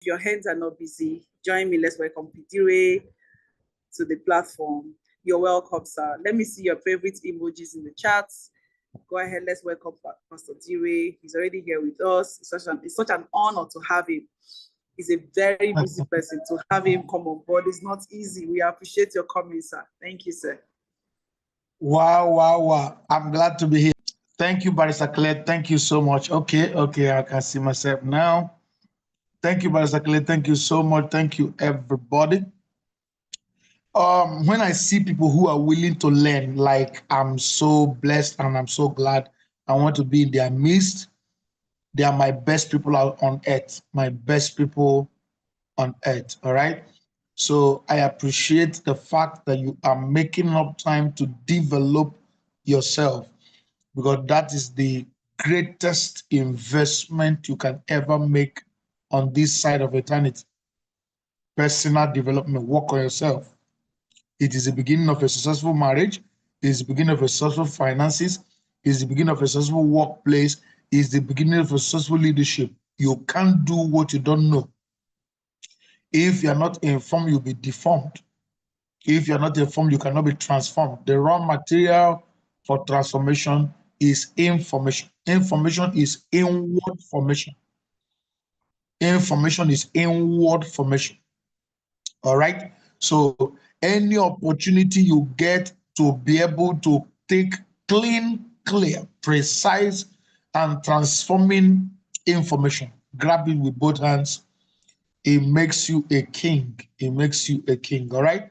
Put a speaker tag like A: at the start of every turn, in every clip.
A: If your hands are not busy, join me. Let's welcome Pidire to the platform. You're welcome, sir. Let me see your favorite emojis in the chats. Go ahead, let's welcome Pastor Dire. He's already here with us. It's such an honor to have him. He's a very busy person. To have him come on board is not easy. We appreciate your coming, sir. Thank you, sir.
B: Wow. I'm glad to be here. Thank you, Barrister Claire. Thank you so much. Okay, I can see myself now. Thank you, Barrister Claire. Thank you so much. Thank you, everybody. When I see people who are willing to learn, like, I'm so blessed and I'm so glad. I want to be in their midst. They are my best people out on earth, my best people on earth. All right. So I appreciate the fact that you are making up time to develop yourself, because that is the greatest investment you can ever make on this side of eternity. Personal development, work on yourself. It is the beginning of a successful marriage. It is the beginning of a successful finances. It is the beginning of a successful workplace. It is the beginning of a successful leadership. You can't do what you don't know. If you are not informed, you'll be deformed. If you are not informed, you cannot be transformed. The raw material for transformation is information. Information is inward formation. Information is inward formation. All right. So any opportunity you get to be able to take clean, clear, precise, and transforming information, grab it with both hands. It makes you a king. It makes you a king. All right.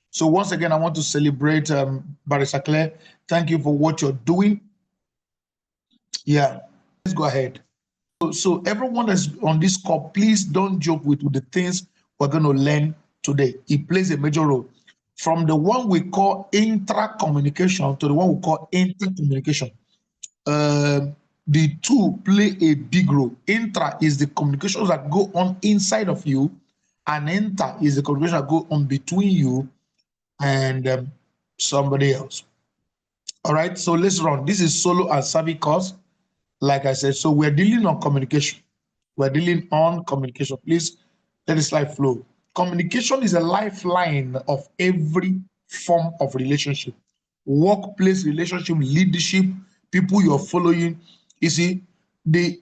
B: So once again, I want to celebrate Barrister Claire. Thank you for what you're doing. Yeah, let's go ahead. So everyone that's on this call, please don't joke with the things we're going to learn today. It plays a major role. From the one we call intra-communication to the one we call inter-communication. The two play a big role. Intra is the communications that go on inside of you, and inter is the communication that go on between you and somebody else. All right, so let's run. This is solo and savvy course. Like I said, so we're dealing on communication. We're dealing on communication. Please let the slide flow. Communication is a lifeline of every form of relationship. Workplace relationship, leadership, people you're following. You see, the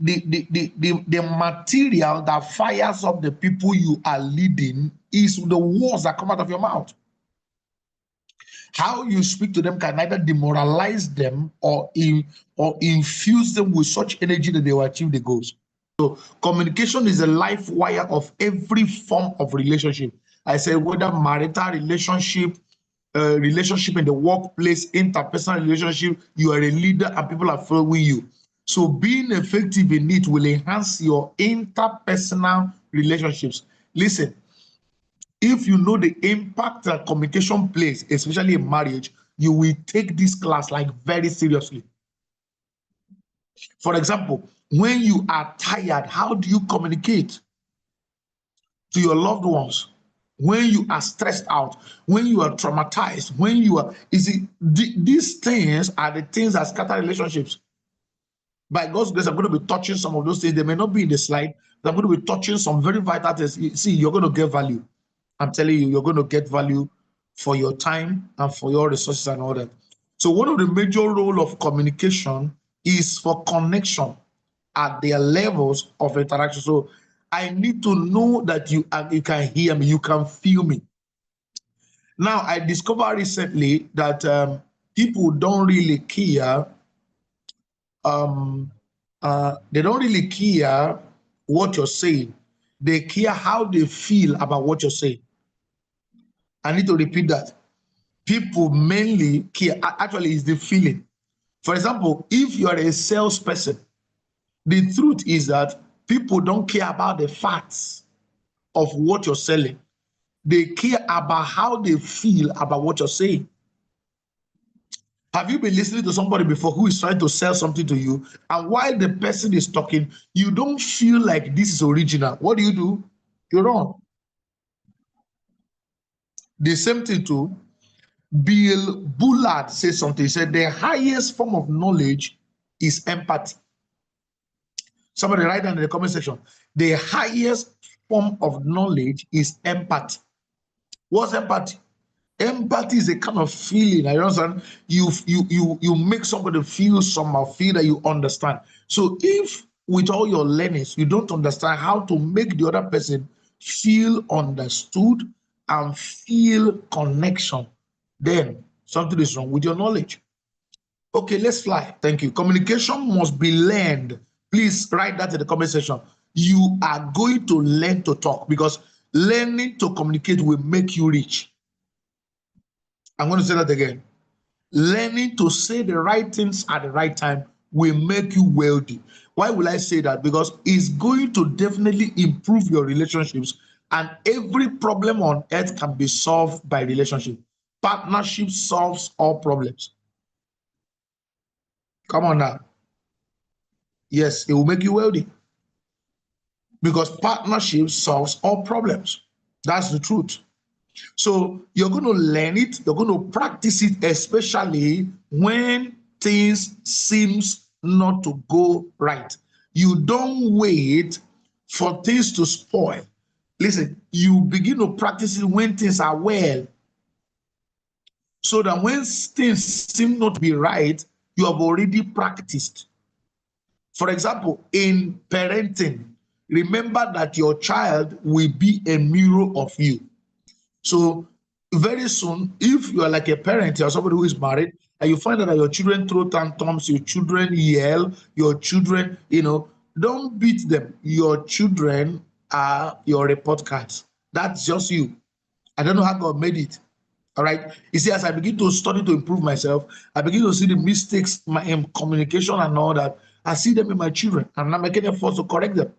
B: material that fires up the people you are leading is the words that come out of your mouth. How you speak to them can either demoralize them or infuse them with such energy that they will achieve the goals. So communication is a life wire of every form of relationship. I said whether marital relationship, relationship in the workplace, interpersonal relationship, you are a leader and people are following you. So being effective in it will enhance your interpersonal relationships. Listen, if you know the impact that communication plays, especially in marriage, you will take this class like very seriously. For example, when you are tired, how do you communicate to your loved ones? When you are stressed out, when you are traumatized, when you are, these things are the things that scatter relationships. By God's grace, I'm going to be touching some of those things. They may not be in the slide, but I'm going to be touching some very vital things. See, you're going to get value. I'm telling you, you're going to get value for your time and for your resources and all that. So one of the major role of communication is for connection at their levels of interaction. So I need to know that you can hear me, you can feel me. Now, I discovered recently that people don't really care. They don't really care what you're saying. They care how they feel about what you're saying. I need to repeat that. People mainly care, actually, is the feeling. For example, if you are a salesperson, the truth is that people don't care about the facts of what you're selling. They care about how they feel about what you're saying. Have you been listening to somebody before who is trying to sell something to you, and while the person is talking, you don't feel like this is original? What do? You run. The same thing too. Bill Bullard says something. He said the highest form of knowledge is empathy. Somebody write down in the comment section. The highest form of knowledge is empathy. What's empathy? Empathy is a kind of feeling. I understand. You make somebody feel somehow, feel that you understand. So if with all your learnings you don't understand how to make the other person feel understood and feel connection, then something is wrong with your knowledge. Okay, let's fly. Thank you. Communication must be learned. Please write that in the comment section. You are going to learn to talk because learning to communicate will make you rich. I'm going to say that again. Learning to say the right things at the right time will make you wealthy. Why will I say that? Because it's going to definitely improve your relationships, and every problem on earth can be solved by relationship. Partnership solves all problems. Come on now. Yes, it will make you wealthy because partnership solves all problems. That's the truth. So you're going to learn it, you're going to practice it, especially when things seems not to go right. You don't wait for things to spoil. Listen, you begin to practice it when things are well. So that when things seem not to be right, you have already practiced. For example, in parenting, remember that your child will be a mirror of you. So very soon, if you are like a parent or somebody who is married, and you find out that your children throw tantrums, your children yell, your children, don't beat them. Your children are your report cards. That's just you. I don't know how God made it. All right. You see, as I begin to study to improve myself, I begin to see the mistakes in communication and all that. I see them in my children, and I'm making efforts to correct them.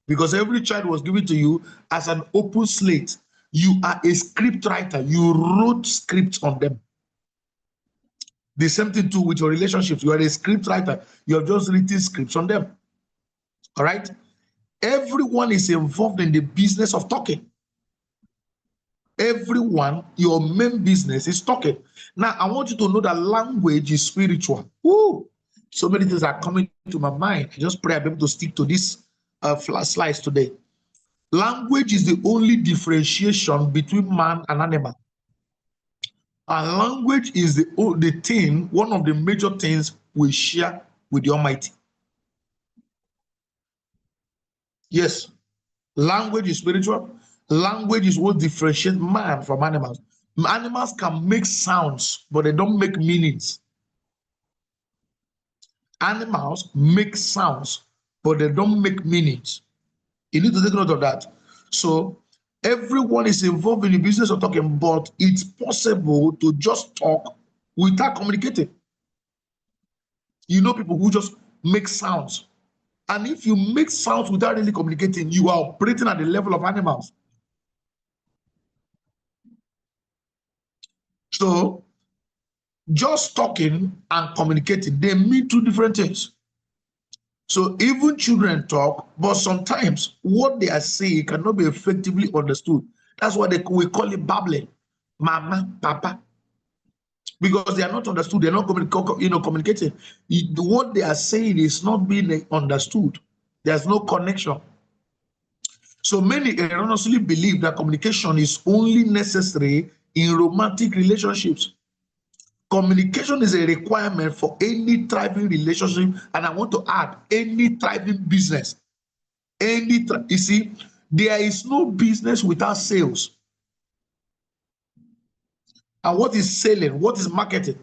B: Because every child was given to you as an open slate. You are a script writer. You wrote scripts on them. The same thing too with your relationships. You are a script writer. You have just written scripts on them. All right. Everyone is involved in the business of talking. Everyone, your main business is talking. Now, I want you to know that language is spiritual. Woo! So many things are coming to my mind. I just pray I'll be able to stick to this slides today. Language is the only differentiation between man and animal. And language is the thing, one of the major things we share with the Almighty. Yes, language is spiritual. Language is what differentiates man from animals. Animals can make sounds, but they don't make meanings. Animals make sounds, but they don't make meanings. You need to take note of that. So everyone is involved in the business of talking, but it's possible to just talk without communicating. You know people who just make sounds. And if you make sounds without really communicating, you are operating at the level of animals. So just talking and communicating, they mean two different things. So even children talk, but sometimes what they are saying cannot be effectively understood. That's why we call it babbling. Mama, papa. Because they are not understood, they're not communicating. What they are saying is not being understood. There's no connection. So many erroneously believe that communication is only necessary in romantic relationships. Communication is a requirement for any thriving relationship, and I want to add, any thriving business. You see, there is no business without sales. And what is selling? What is marketing?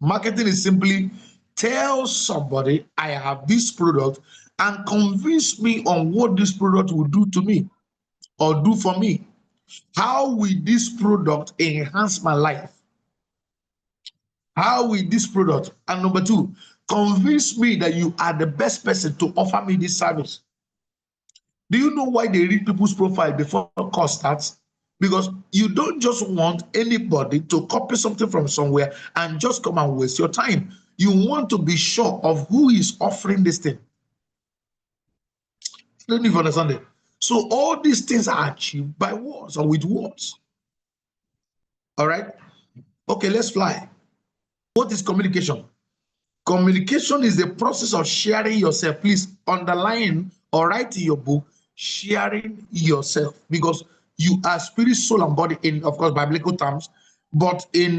B: Marketing is simply tell somebody I have this product and convince me on what this product will do to me or do for me. How will this product enhance my life? How will this product? And number two, convince me that you are the best person to offer me this service. Do you know why they read people's profile before course starts? Because you don't just want anybody to copy something from somewhere and just come and waste your time. You want to be sure of who is offering this thing. I don't even understand it. So all these things are achieved by words or with words. All right? Okay, let's fly. What is communication? Communication is the process of sharing yourself. Please underline or write in your book, sharing yourself, because you are spirit, soul, and body in, of course, biblical terms. But in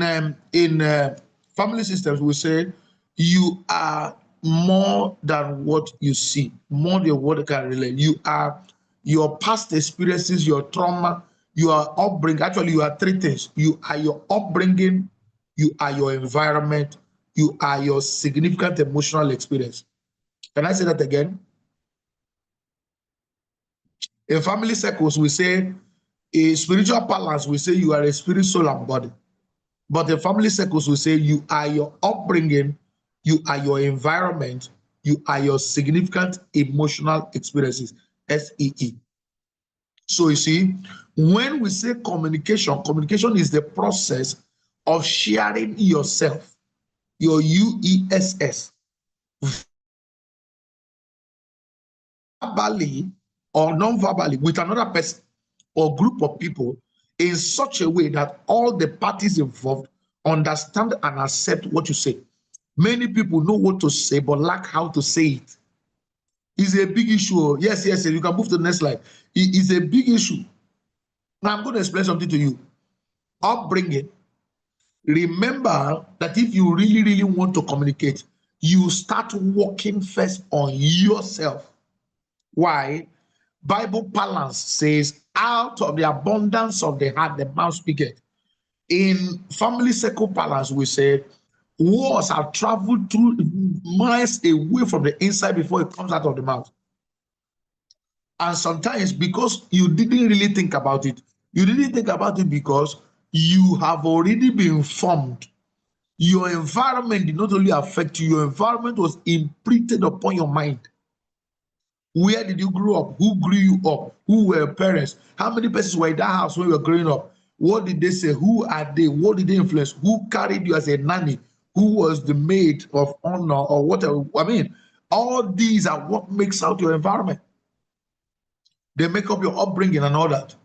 B: family systems, we say you are more than what you see, more than what you can relate. You are your past experiences, your trauma, your upbringing. Actually, you are three things. You are your upbringing, you are your environment, you are your significant emotional experience. Can I say that again? In family circles, we say a spiritual balance, we say you are a spirit, soul, and body. But in family circles, we say you are your upbringing, you are your environment, you are your significant emotional experiences, SEE. So you see, when we say communication, communication is the process of sharing yourself, your UESS, verbally or non-verbally with another person or group of people in such a way that all the parties involved understand and accept what you say. Many people know what to say but lack how to say it. It's a big issue. Yes, you can move to the next slide. It is a big issue. Now I'm going to explain something to you. Upbringing. Remember that if you really, really want to communicate, you start working first on yourself. Why? Bible balance says, out of the abundance of the heart, the mouth speaketh. In family circle balance, we say, words have traveled through miles away from the inside before it comes out of the mouth. And sometimes, because you didn't really think about it, because you have already been formed. Your environment did not only affect you, your environment was imprinted upon your mind. Where did you grow up? Who grew you up? Who were your parents? How many persons were in that house when you were growing up? What did they say? Who are they? What did they influence? Who carried you as a nanny? Who was the maid of honor or whatever? I mean, all these are what makes out your environment. They make up your upbringing and all that.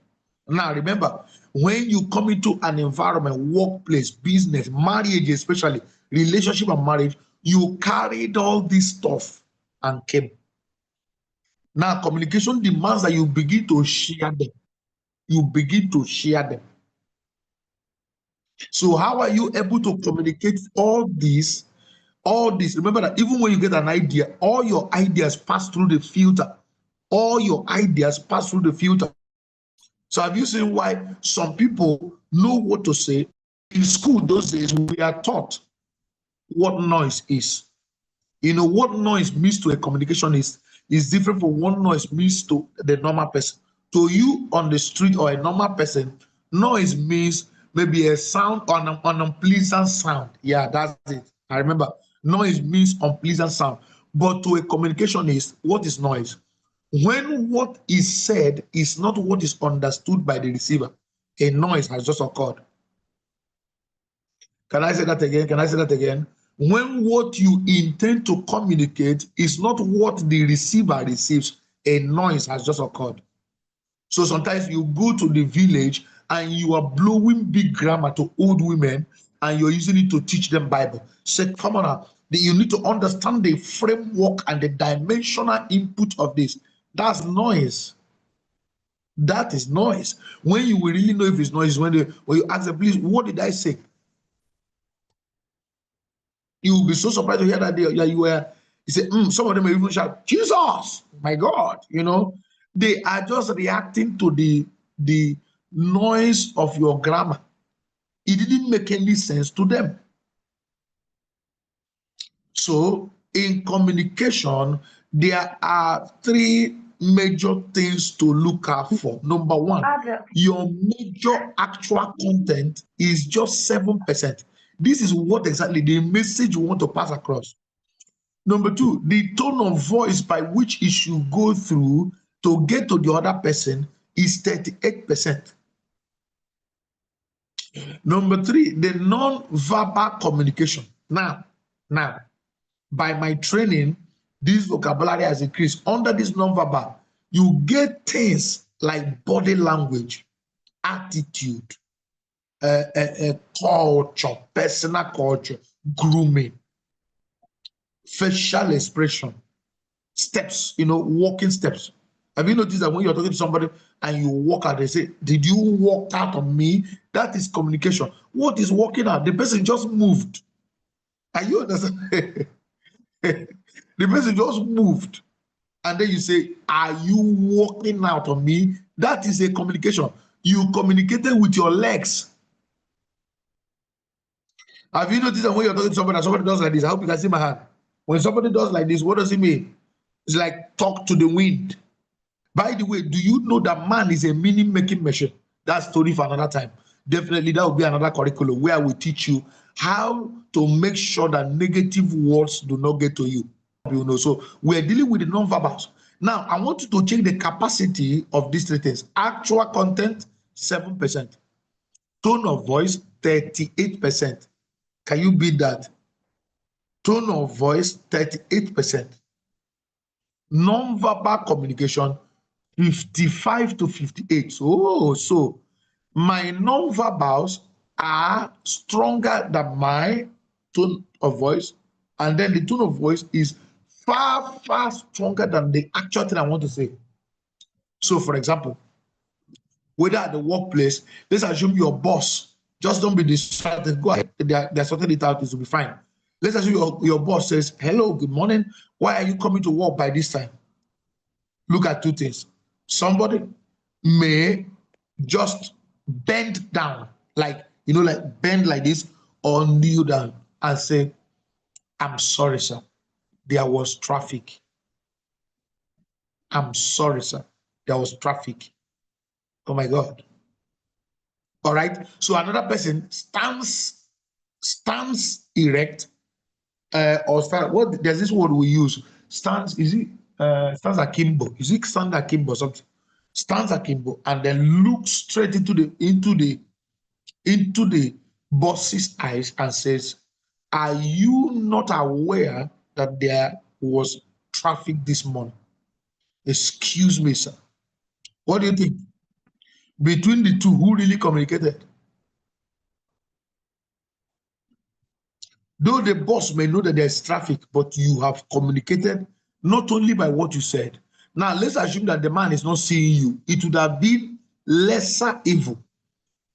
B: Now, remember, when you come into an environment, workplace, business, marriage, especially relationship and marriage, you carried all this stuff and came. Now, communication demands that you begin to share them. You begin to share them. So, how are you able to communicate all this? All this. Remember that even when you get an idea, all your ideas pass through the filter. All your ideas pass through the filter. So, have you seen why some people know what to say? In school, those days, we are taught what noise is. You know, what noise means to a communication is different from what noise means to the normal person. To you on the street or a normal person, noise means maybe a sound or an unpleasant sound. Yeah, that's it. I remember noise means unpleasant sound. But to a communicationist, what is noise? When what is said is not what is understood by the receiver, a noise has just occurred. Can I say that again? Can I say that again? When what you intend to communicate is not what the receiver receives, a noise has just occurred. So sometimes you go to the village and you are blowing big grammar to old women and you're using it to teach them Bible. Say, come on now, you need to understand the framework and the dimensional input of this. That's noise. That is noise. When you will really know if it's noise, when you ask them, please, what did I say? You will be so surprised to hear that you were. You say, some of them may even shout, Jesus, my God, you know. They are just reacting to the noise of your grammar. It didn't make any sense to them. So in communication, there are three major things to look out for. Number one, your major actual content is just 7%. This is what exactly the message you want to pass across. Number two, the tone of voice by which it should go through to get to the other person is 38%. Number three, the non-verbal communication. Now, by my training, this vocabulary has increased. Under this non-verbal, you get things like body language, attitude, culture, personal culture, grooming, facial expression, steps, walking steps. Have you noticed that when you're talking to somebody and you walk out, they say, "Did you walk out on me?" That is communication. What is walking out? The person just moved. Are you understand? The person just moved. And then you say, "Are you walking out on me?" That is a communication. You communicated with your legs. Have you noticed that when you're talking to somebody and somebody does like this? I hope you can see my hand. When somebody does like this, what does it mean? It's like talk to the wind. By the way, do you know that man is a meaning making machine? That's story for another time. Definitely, that will be another curriculum where I will teach you how to make sure that negative words do not get to you. You know, so we're dealing with the non-verbals. Now, I want you to check the capacity of these three things. Actual content, 7%. Tone of voice, 38%. Can you beat that? Tone of voice, 38%. Non-verbal communication, 55 to 58. So my non-verbals are stronger than my tone of voice, and then the tone of voice is far, far stronger than the actual thing I want to say. So, for example, whether at the workplace, let's assume your boss, just don't be distracted. Go ahead, they're sorting it out, it will be fine. Let's assume your boss says, "Hello, good morning. Why are you coming to work by this time?" Look at two things. Somebody may just bend down, like, like bend like this, or kneel down and say, "I'm sorry, sir. There was traffic. I'm sorry, sir. There was traffic." Oh my God. All right. So another person stands erect, or stand. What there's this word we use. Stands, is it stands akimbo? Is it stand akimbo something? Stands akimbo and then looks straight into the boss's eyes and says, "Are you not aware that there was traffic this morning?" Excuse me, sir. What do you think? Between the two, who really communicated? Though the boss may know that there's traffic, but you have communicated not only by what you said. Now, let's assume that the man is not seeing you. It would have been lesser evil,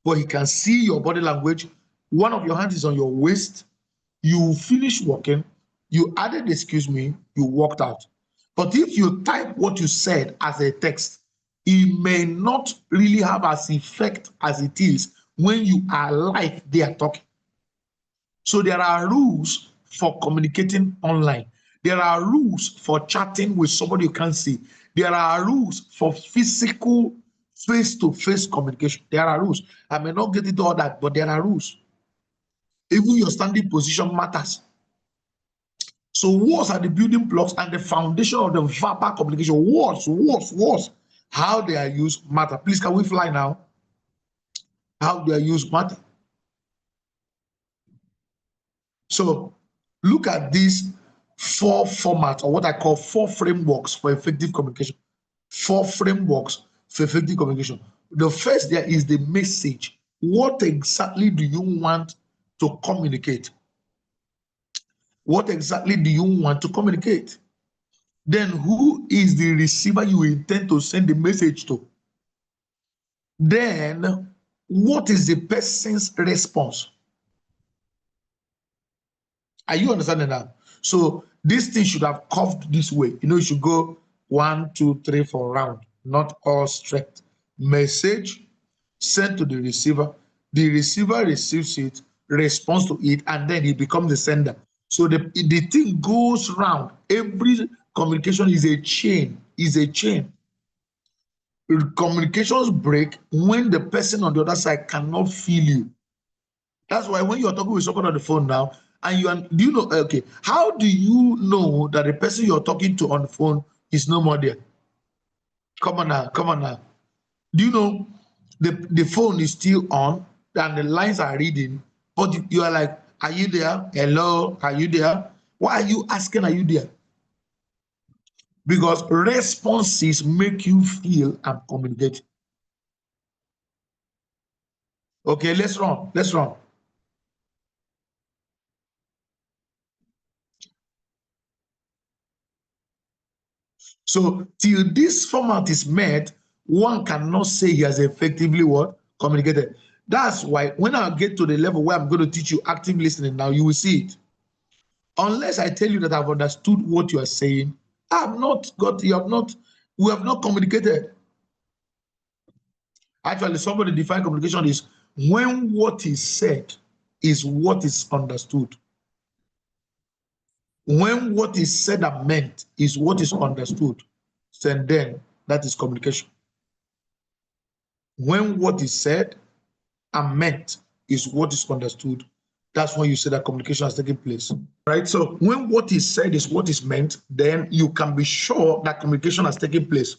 B: but he can see your body language. One of your hands is on your waist. You finish working, you added "excuse me," you walked out. But if you type what you said as a text, it may not really have as effect as it is when you are live there talking. So there are rules for communicating online. There are rules for chatting with somebody you can't see. There are rules for physical face-to-face communication. There are rules. I may not get into all that, but there are rules. Even your standing position matters. So words are the building blocks and the foundation of the verbal communication. Words. How they are used matter. Please, can we fly now? How they are used matter. So look at these 4 formats, or what I call 4 frameworks for effective communication. 4 frameworks for effective communication. The first there is the message. What exactly do you want to communicate? What exactly do you want to communicate? Then who is the receiver you intend to send the message to? Then what is the person's response? Are you understanding now? So this thing should have curved this way. You should go 1, 2, 3, 4 round, not all straight. Message sent to the receiver. The receiver receives it, responds to it, and then he becomes the sender. So the thing goes round. Every communication is a chain. Communications break when the person on the other side cannot feel you. That's why when you're talking with someone on the phone now, and do you know, okay, how do you know that the person you're talking to on the phone is no more there? Come on now. Do you know the phone is still on and the lines are reading, but you are like, "Are you there? Hello, are you there?" Why are you asking, "Are you there?" Because responses make you feel and communicate. Okay, let's run. So till this format is met, one cannot say he has effectively what? Communicated. That's why when I get to the level where I'm going to teach you active listening now, you will see it. Unless I tell you that I've understood what you are saying, we have not communicated. Actually, somebody defined communication is when what is said is what is understood. When what is said and meant is what is understood, then that is communication. When what is said and meant is what is understood, that's when you say that communication has taken place, right? So when what is said is what is meant, then you can be sure that communication has taken place,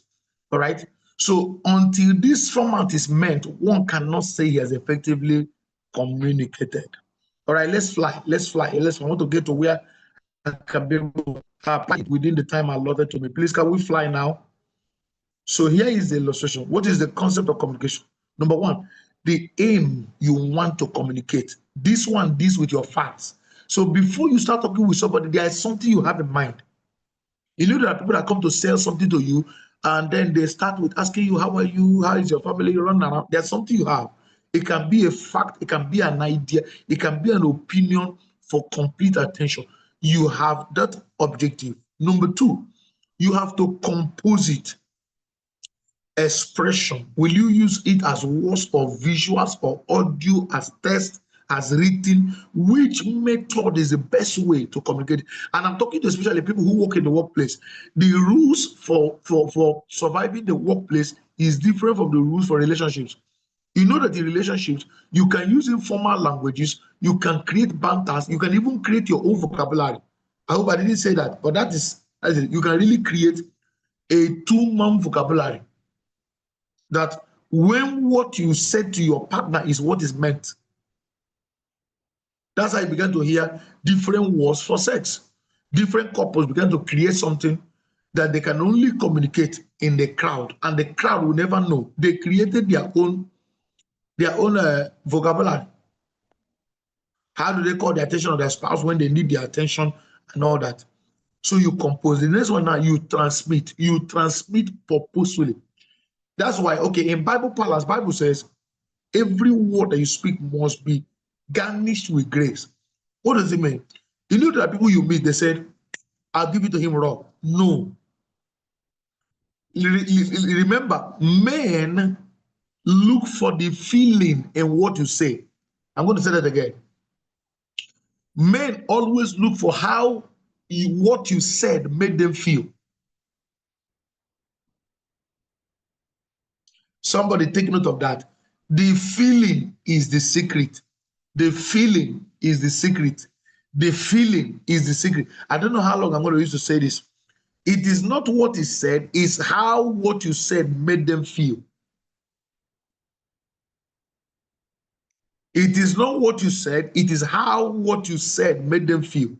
B: all right? So until this format is met, one cannot say he has effectively communicated. All right, let's fly. I want to get to where I can be able to within the time allotted to me. Please, can we fly now? So here is the illustration. What is the concept of communication? Number one, the aim you want to communicate. This one deals with your facts. So before you start talking with somebody, there is something you have in mind. You know, there are people that come to sell something to you, and then they start with asking you, how are you? How is your family running around? There's something you have. It can be a fact, it can be an idea, it can be an opinion for complete attention. You have that objective. Number two, you have to compose it. Expression. Will you use it as words or visuals or audio, as text, as written? Which method is the best way to communicate? And I'm talking to especially people who work in the workplace. The rules for surviving the workplace is different from the rules for relationships. You know that in relationships, you can use informal languages, you can create banters, you can even create your own vocabulary. I hope I didn't say that, but that is you can really create a two-man vocabulary. That when what you said to your partner is what is meant. That's how you began to hear different words for sex. Different couples began to create something that they can only communicate in the crowd, and the crowd will never know. They created their own vocabulary. How do they call the attention of their spouse when they need their attention and all that? So you compose. The next one now, you transmit. You transmit purposefully. That's why, okay, in Bible Palace, Bible says, every word that you speak must be garnished with grace. What does it mean? You know, there are people you meet, they said, I'll give it to him raw. No. Remember, men look for the feeling in what you say. I'm going to say that again. Men always look for how what you said made them feel. Somebody take note of that. The feeling is the secret. The feeling is the secret. The feeling is the secret. I don't know how long I'm going to use to say this. It is not what is said, it's how what you said made them feel. It is not what you said, it is how what you said made them feel.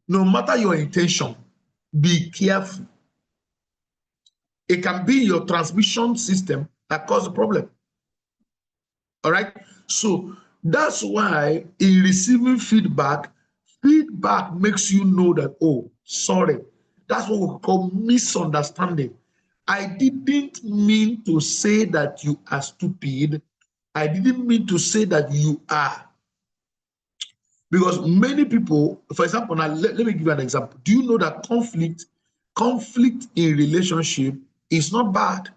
B: No matter your intention, be careful. It can be your transmission system that caused the problem. All right? So that's why in receiving feedback, feedback makes you know that, oh, sorry. That's what we call misunderstanding. I didn't mean to say that you are stupid. I didn't mean to say that you are. Because many people, for example, now let me give you an example. Do you know that conflict in relationship is not bad?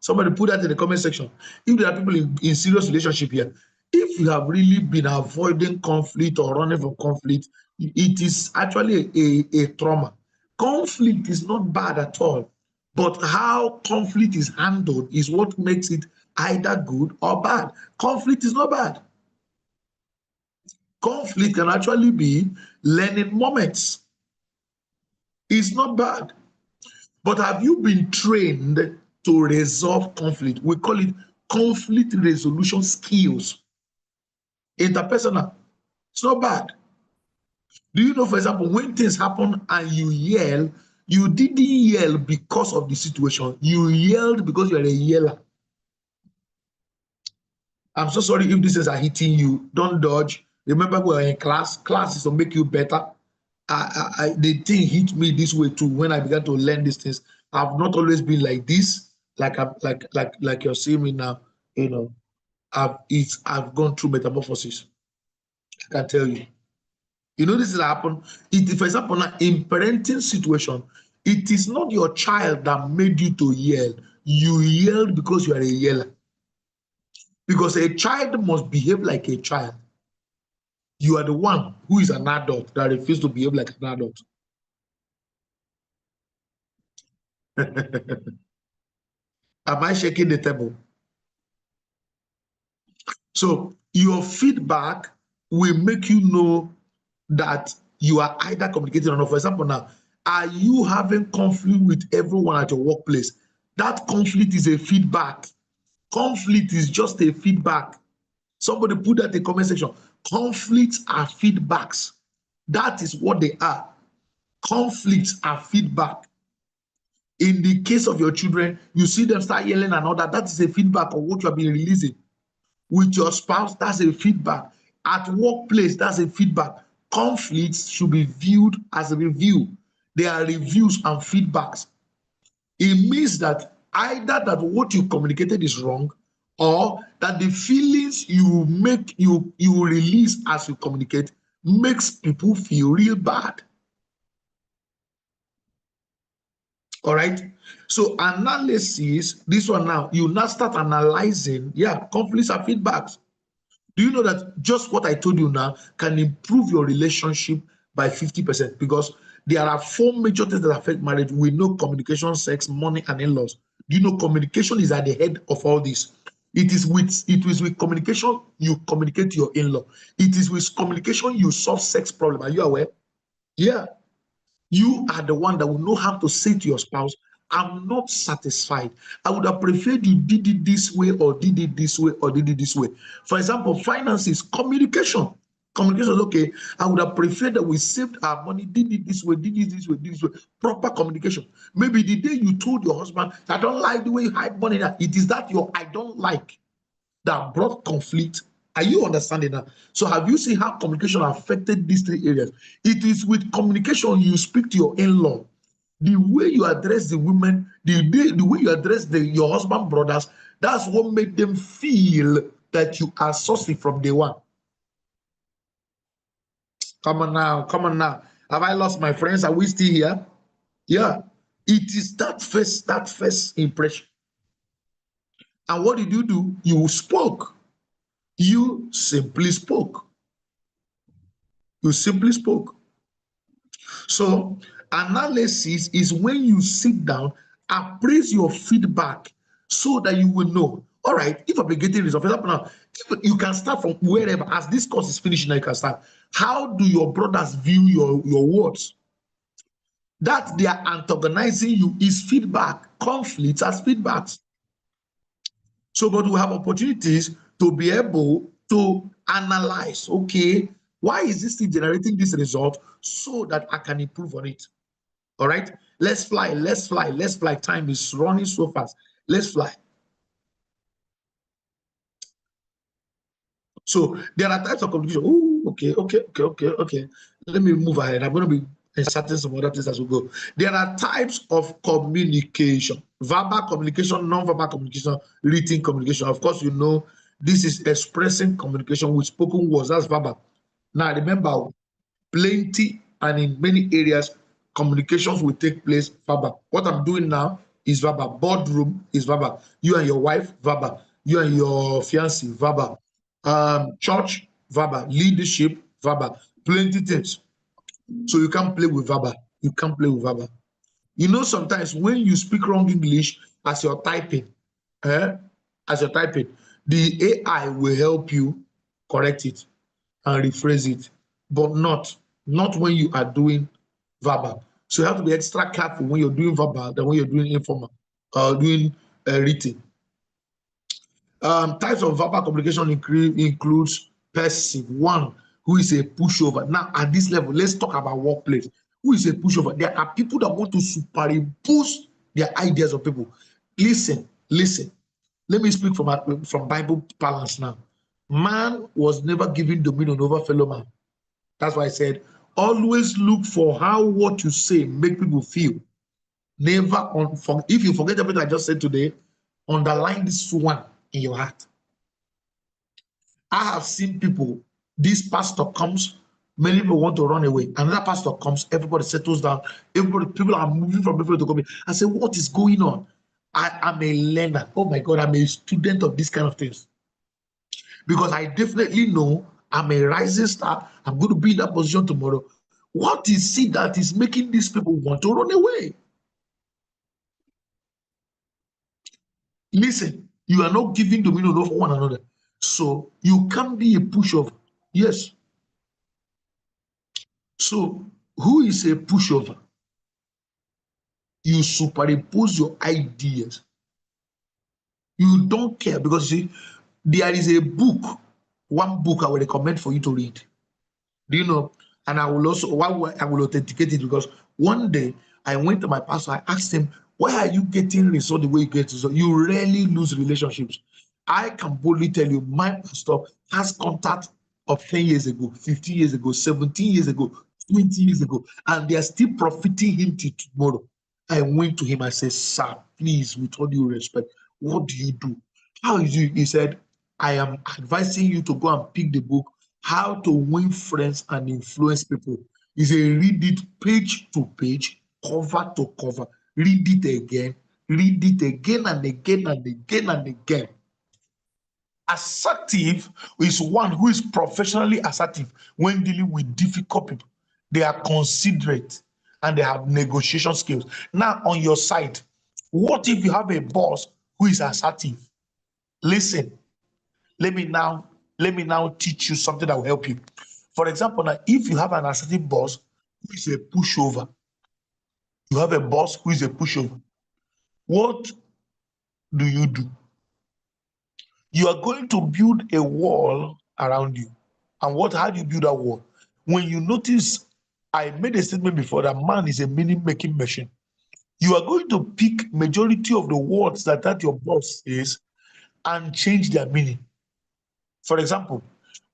B: Somebody put that in the comment section. If there are people in serious relationship here, if you have really been avoiding conflict or running from conflict, it is actually a trauma. Conflict is not bad at all, but how conflict is handled is what makes it either good or bad. Conflict is not bad. Conflict can actually be learning moments. It's not bad. But have you been trained to resolve conflict? We call it conflict resolution skills. Interpersonal. It's not bad. Do you know, for example, when things happen and you yell, you didn't yell because of the situation. You yelled because you're a yeller. I'm so sorry if these things are hitting you. Don't dodge. Remember, we're in class. Class is to make you better. the thing hit me this way too when I began to learn these things. I've not always been like this, like you're seeing me now. You know, I've gone through metamorphosis. I can tell you. You know, this has happened. For example, now in parenting situation, it is not your child that made you to yell. You yelled because you are a yeller. Because a child must behave like a child. You are the one who is an adult that refuses to behave like an adult. Am I shaking the table? So your feedback will make you know that you are either communicating or not. For example, now, are you having conflict with everyone at your workplace? That conflict is a feedback. Conflict is just a feedback. Somebody put that in the comment section. Conflicts are feedbacks. That is what they are. Conflicts are feedback. In the case of your children, you see them start yelling and all that. That is a feedback of what you have been releasing. With your spouse, that's a feedback. At workplace, that's a feedback. Conflicts should be viewed as a review. They are reviews and feedbacks. It means that either that what you communicated is wrong, or that the feelings you release as you communicate makes people feel real bad. All right. So analysis, this one now, you now start analyzing. Yeah, conflicts are feedbacks. Do you know that just what I told you now can improve your relationship by 50%? Because there are 4 major things that affect marriage. We know communication, sex, money, and in-laws. Do you know communication is at the head of all this? It is with communication you communicate to your in-law. It is with communication you solve sex problem. Are you aware? Yeah. You are the one that will know how to say to your spouse, I'm not satisfied. I would have preferred you did it this way, or did it this way, or did it this way. For example, finances, communication. Communication is okay. I would have preferred that we saved our money, did it this way, did it this way, did this way. Proper communication. Maybe the day you told your husband, I don't like the way you hide money, it is that your I don't like that brought conflict. Are you understanding that? So have you seen how communication affected these 3 areas? It is with communication you speak to your in-law. The way you address the women, the way you address your husband brothers, that's what made them feel that you are saucy from day one. Come on now, come on now. Have I lost my friends? Are we still here? Yeah. It is that first impression. And what did you do? You spoke. You simply spoke. You simply spoke. So analysis is when you sit down, appraise your feedback so that you will know, all right, if I'm getting results, for example, now, if you can start from wherever, as this course is finished, now you can start. How do your brothers view your words? That they are antagonizing you is feedback. Conflicts as feedbacks. So, but we have opportunities to be able to analyze, okay, why is this thing generating this result so that I can improve on it? All right, let's fly, let's fly, let's fly. Time is running so fast. Let's fly. So there are types of communication. Oh, okay. Let me move ahead. I'm going to be inserting some other things as we go. There are types of communication: verbal communication, non-verbal communication, written communication. Of course, you know this is expressing communication with spoken words. That's verbal. Now remember, plenty and in many areas, communications will take place verbal. What I'm doing now is verbal. Boardroom is verbal. You and your wife, verbal. You and your fiancé, verbal. Church, verbal. Leadership, verbal. Plenty things. So you can't play with verbal. You can't play with verbal. You know, sometimes when you speak wrong English as you're typing, the AI will help you correct it and rephrase it, but not when you are doing verbal. So you have to be extra careful when you're doing verbal than when you're doing informal or doing written. Types of verbal communication includes passive, one who is a pushover. Now, at this level, let's talk about workplace. Who is a pushover? There are people that want to superimpose their ideas on people. Listen. Let me speak from Bible balance now. Man was never given dominion over fellow man. That's why I said Always look for how what you say make people feel. Never if you forget everything I just said today, underline this one in your heart. I have seen people, this pastor comes, many people want to run away. Another pastor comes, everybody settles down, people are moving from everywhere to come in. I say, what is going on? I'm a learner. Oh my God, I'm a student of these kind of things. Because I definitely know I'm a rising star. I'm going to be in that position tomorrow. What is it that is making these people want to run away? Listen, you are not giving dominion over one another. So you can't be a pushover. Yes. So who is a pushover? You superimpose your ideas. You don't care because you see, there is a book, one book I will recommend for you to read. Do you know? And I will also, I will authenticate it because one day I went to my pastor, I asked him, why are you getting results the way you get results? You rarely lose relationships. I can boldly tell you, my pastor has contact of 10 years ago, 15 years ago, 17 years ago, 20 years ago, and they are still profiting him till tomorrow. I went to him, I said, sir, please, with all due respect, what do you do? How is it? He said, I am advising you to go and pick the book, How to Win Friends and Influence People. Is a read it page to page, cover to cover. Read it again and again and again and again. Assertive is one who is professionally assertive when dealing with difficult people. They are considerate and they have negotiation skills. Now, on your side, what if you have a boss who is assertive? Listen, let me now teach you something that will help you. For example, now, if you have an assertive boss who is a pushover, you have a boss who is a pushover, what do? You are going to build a wall around you. And how do you build that wall? When you notice, I made a statement before that man is a meaning-making machine. You are going to pick majority of the words that your boss says and change their meaning. For example,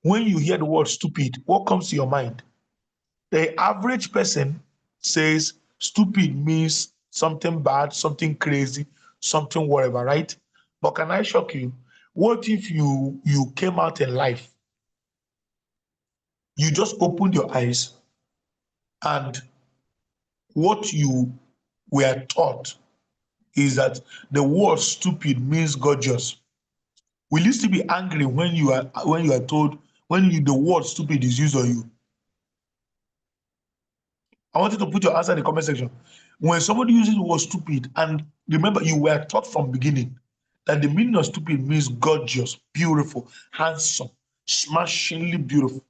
B: when you hear the word stupid, what comes to your mind? The average person says stupid means something bad, something crazy, something whatever, right? But can I shock you? What if you came out in life? You just opened your eyes and what you were taught is that the word stupid means gorgeous. Will you still be angry when you are told the word stupid is used on you? I want you to put your answer in the comment section. When somebody uses the word stupid, and remember, you were taught from beginning that the meaning of stupid means gorgeous, beautiful, handsome, smashingly beautiful.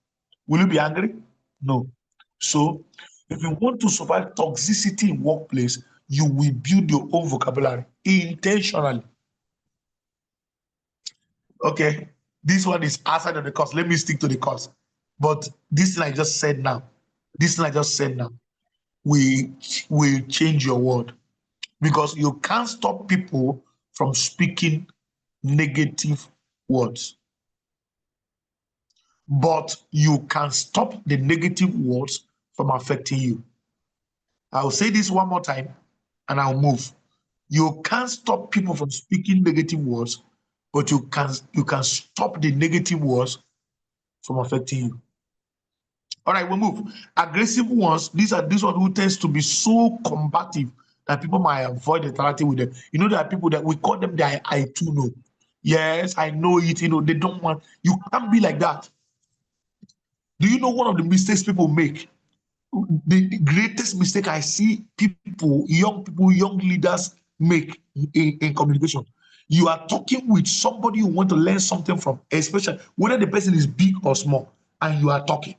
B: Will you be angry? No. So, if you want to survive toxicity in workplace, you will build your own vocabulary intentionally. Okay, this one is outside of the course. Let me stick to the course. But this thing I just said now, will change your world because you can't stop people from speaking negative words. But you can stop the negative words from affecting you. I'll say this one more time and I'll move. You can't stop people from speaking negative words, but you can stop the negative words from affecting you. All right, we'll move. Aggressive ones, these one who tends to be so combative that people might avoid interacting with them. You know, there are people that we call them the I too know. Yes, I know it, they don't want, you can't be like that. Do you know one of the mistakes people make? The greatest mistake I see young leaders make in communication. You are talking with somebody you want to learn something from, especially whether the person is big or small, and you are talking.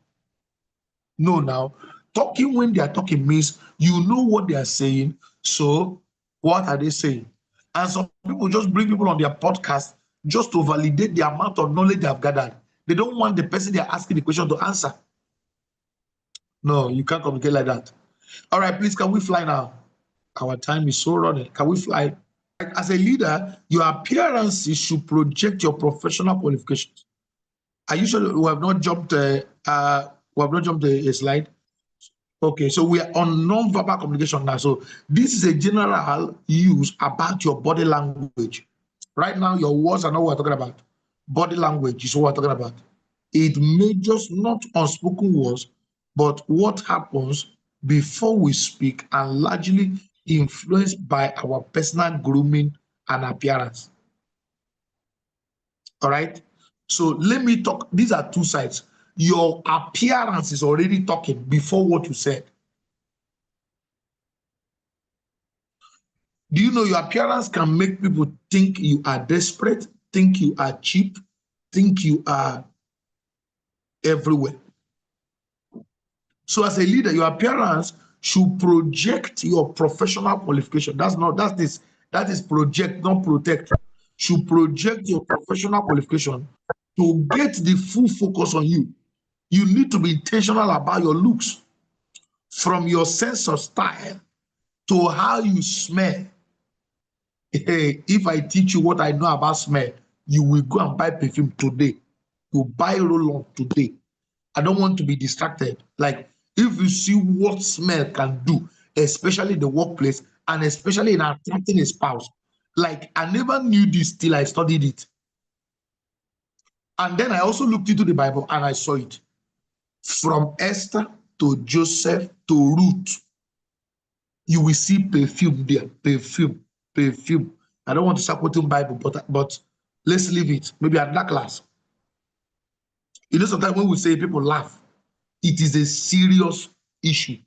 B: No, now, talking when they are talking means you know what they are saying. So, what are they saying? And some people just bring people on their podcast just to validate the amount of knowledge they have gathered. They don't want the person they are asking the question to answer. No, you can't communicate like that. All right, please, can we fly now? Our time is so running. Can we fly? As a leader, your appearance should project your professional qualifications. Are you sure we have not jumped? We have not jumped a slide. Okay, so we are on non-verbal communication now. So this is a general use about your body language. Right now, your words are not what we're talking about. Body language is what we're talking about. It measures not unspoken words, but what happens before we speak, and largely influenced by our personal grooming and appearance. All right. So let me talk. These are two sides. Your appearance is already talking before what you said. Do you know your appearance can make people think you are desperate, think you are cheap, think you are everywhere? So as a leader, your appearance should project your professional qualification. That is project, not protect. Should project your professional qualification to get the full focus on you. You need to be intentional about your looks, from your sense of style to how you smell. Hey, if I teach you what I know about smell, you will go and buy perfume today. You buy roll-on today. I don't want to be distracted. Like, if you see what smell can do, especially in the workplace and especially in attracting a spouse, like, I never knew this till I studied it. And then I also looked into the Bible and I saw it. From Esther to Joseph to Ruth, you will see perfume there. Perfume, perfume. I don't want to start quoting Bible, but let's leave it. Maybe at that class. You know, sometimes when we say people laugh, it is a serious issue.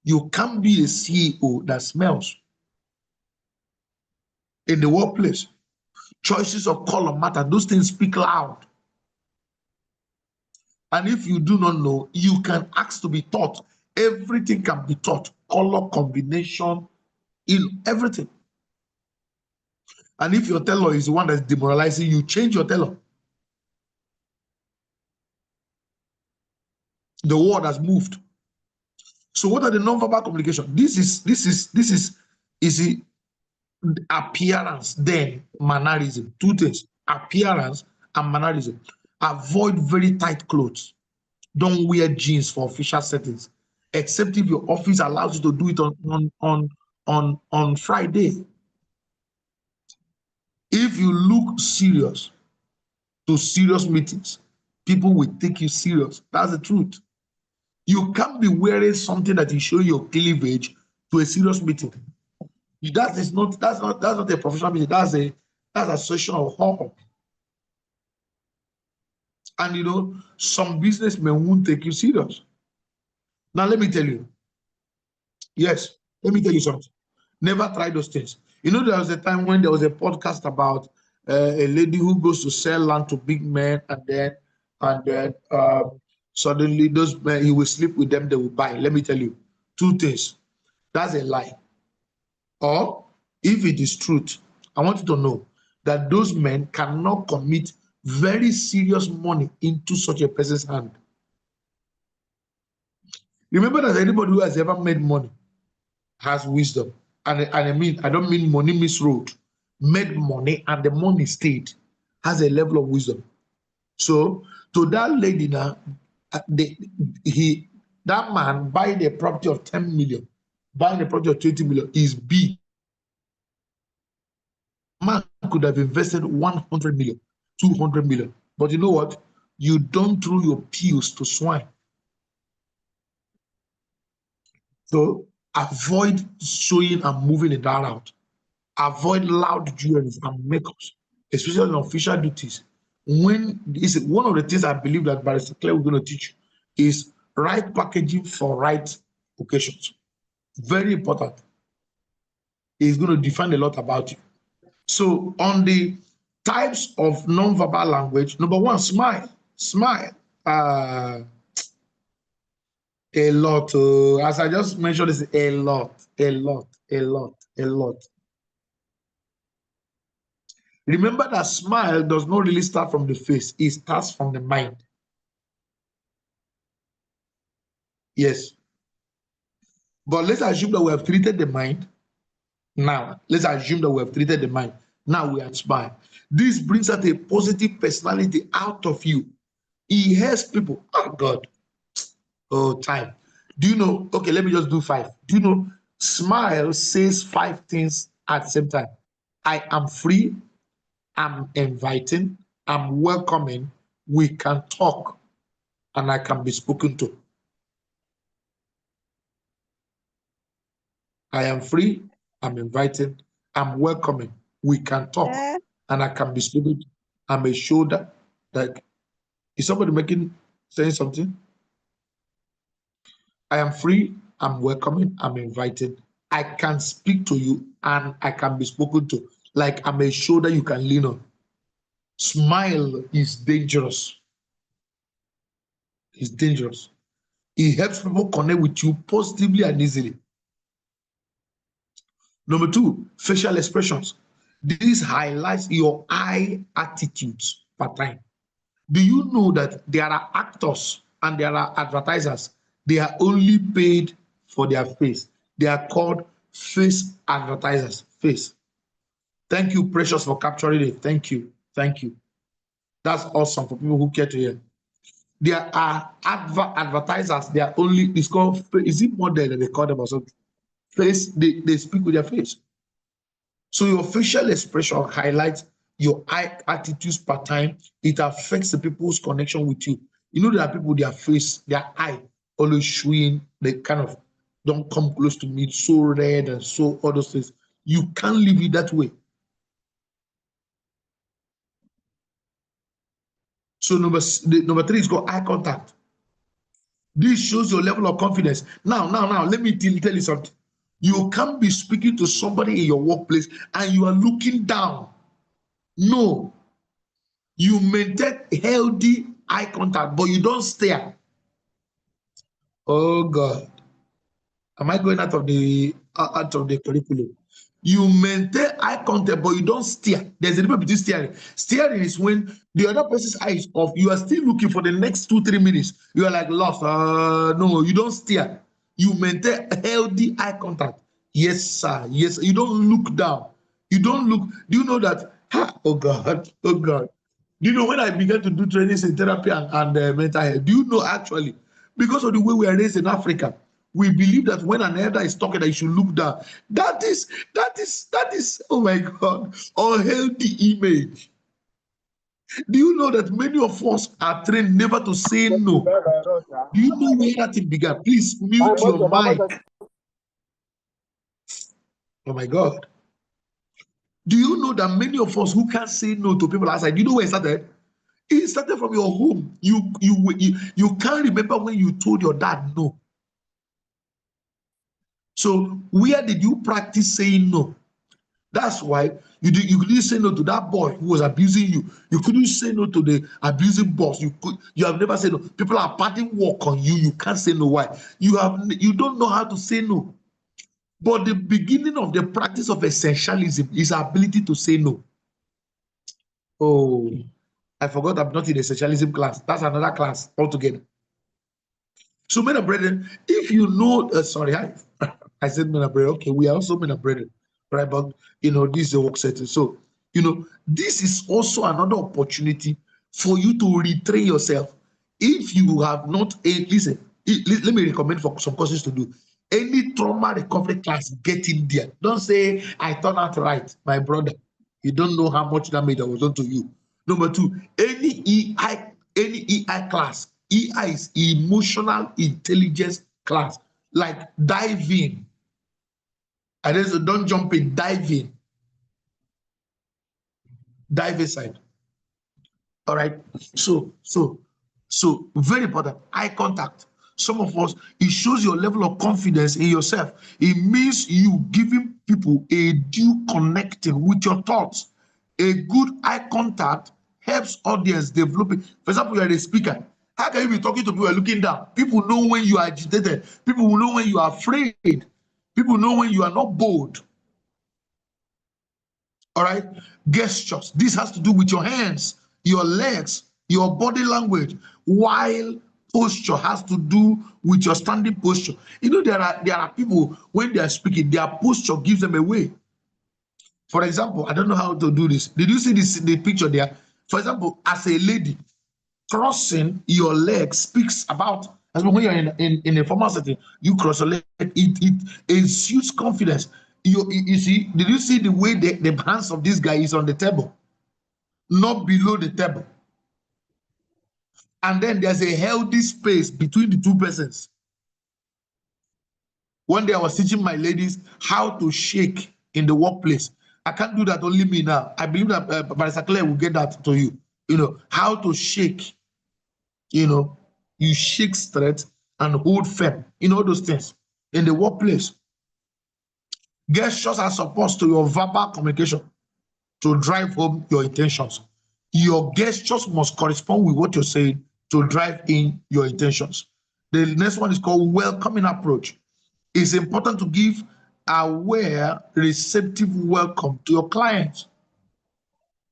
B: You can't be a CEO that smells. In the workplace, choices of color matter. Those things speak loud. And if you do not know, you can ask to be taught. Everything can be taught. Color combination, in everything. And if your tailor is the one that's demoralizing you, change your tailor. The world has moved. So what are the non-verbal communication? This is appearance, then mannerism. Two things: appearance and mannerism. Avoid very tight clothes. Don't wear jeans for official settings, except if your office allows you to do it on Friday. If you look serious to serious meetings, people will take you serious. That's the truth. You can't be wearing something that is showing your cleavage to a serious meeting. That's not a professional meeting. That's a session of honor. And you know, some businessmen won't take you serious. Now let me tell you. Yes, let me tell you something. Never try those things. You know, there was a time when there was a podcast about a lady who goes to sell land to big men, and then suddenly those men, he will sleep with them, they will buy. Let me tell you two things. That's a lie. Or if it is truth, I want you to know that those men cannot commit very serious money into such a person's hand. Remember that anybody who has ever made money has wisdom. And I don't mean money misroad. Made money and the money stayed, has a level of wisdom. So to that lady now, that man buying a property of 10 million, buying a property of 20 million is big. Man could have invested 100 million, 200 million. But you know what? You don't throw your pills to swine. So avoid showing and moving in that route. Avoid loud jewelry and makeups, especially on official duties. When is one of the things I believe that Barrister Claire we're going to teach is right packaging for right occasions. Very important. It's going to define a lot about you. So on the types of non-verbal language, number one, smile. Smile. A lot. As I just mentioned, it's a lot, a lot, a lot, a lot. Remember that smile does not really start from the face, it starts from the mind. Yes. But let's assume that we have treated the mind. Now, let's assume that we have treated the mind. Now we are smile. This brings out a positive personality out of you. It helps people. Oh, God. Oh, time. Do you know? Okay, let me just do 5. Do you know? Smile says 5 things at the same time. I am free. I'm inviting. I'm welcoming. We can talk, and I can be spoken to. I am free. I'm inviting. I'm welcoming. We can talk, and I can be spoken to. I'm a shoulder. Like, is somebody saying something? I am free. I'm welcoming. I'm inviting. I can speak to you, and I can be spoken to. Like I'm a shoulder you can lean on. Smile is dangerous. It's dangerous. It helps people connect with you positively and easily. Number 2, facial expressions. This highlights your eye attitudes per time. Do you know that there are actors and there are advertisers? They are only paid for their face. They are called face advertisers. Face. Thank you, Precious, for capturing it. Thank you. Thank you. That's awesome for people who care to hear. There are advertisers. They are only, it's called, is it model that they call them or something? Face, they speak with their face. So your facial expression highlights your eye attitudes per time. It affects the people's connection with you. You know, there are people, their face, their eye always showing, they kind of don't come close to me, so red and so all those things. You can't leave it that way. So number 3 is called eye contact. This shows your level of confidence. Now, let me tell you something. You can't be speaking to somebody in your workplace and you are looking down. No. You maintain healthy eye contact, but you don't stare. Oh God. Am I going out of the curriculum? You maintain eye contact, but you don't stare. There's a difference between staring. Staring is when the other person's eye is off. You are still looking for the next 2-3 minutes. You are like lost. No, you don't stare. You maintain healthy eye contact. Yes, sir. Yes, you don't look down. You don't look. Do you know that? Oh God. Oh God. Do you know when I began to do trainings in therapy and mental health? Do you know actually, because of the way we are raised in Africa, we believe that when an elder is talking, that you should look down. That is, oh my God, unhealthy image. Do you know that many of us are trained never to say no? Do you know where that thing began? Please mute your mic. Oh my God. Do you know that many of us who can't say no to people outside, do you know where it started? It started from your home. You can't remember when you told your dad no. So where did you practice saying no? That's why you couldn't say no to that boy who was abusing you. You couldn't say no to the abusing boss. You have never said no. People are parting work on you. You can't say no. Why? You don't know how to say no. But the beginning of the practice of essentialism is ability to say no. Oh, I forgot I'm not in essentialism class. That's another class altogether. So, men and brethren, if you know, sorry, I said men and brethren. Okay, we are also men and brethren, right? But this is a work setting. So, this is also another opportunity for you to retrain yourself. If you have not, listen, let me recommend for some courses to do. Any trauma recovery class, get in there. Don't say I turned out right, my brother. You don't know how much damage that was done to you. Number 2, any EI class. EI is emotional intelligence class, like dive in. And then so don't jump in, dive in. Dive inside. All right. So very important. Eye contact. Some of us, it shows your level of confidence in yourself. It means you giving people a due connecting with your thoughts. A good eye contact helps audience developing. For example, you are a speaker. How can you be talking to people looking down? People know when you are agitated. People will know when you are afraid. People know when you are not bold. All right. Gestures. This has to do with your hands, your legs, your body language, while posture has to do with your standing posture. There are people, when they are speaking, their posture gives them away. For example, I don't know how to do this. Did you see the picture there? For example, as a lady, crossing your legs speaks about That's when you're in a formal setting, you cross-select, it exudes confidence. You see, did you see the way the hands of this guy is on the table, not below the table? And then there's a healthy space between the two persons. One day I was teaching my ladies how to shake in the workplace. I can't do that, only me now. I believe that Barrister Claire will get that to you. You know, how to shake. You know, you shake straight and hold firm. You know, those things. In the workplace, gestures are supposed to your verbal communication to drive home your intentions. Your gestures must correspond with what you're saying to drive in your intentions. The next one is called welcoming approach. It's important to give aware, receptive welcome to your clients.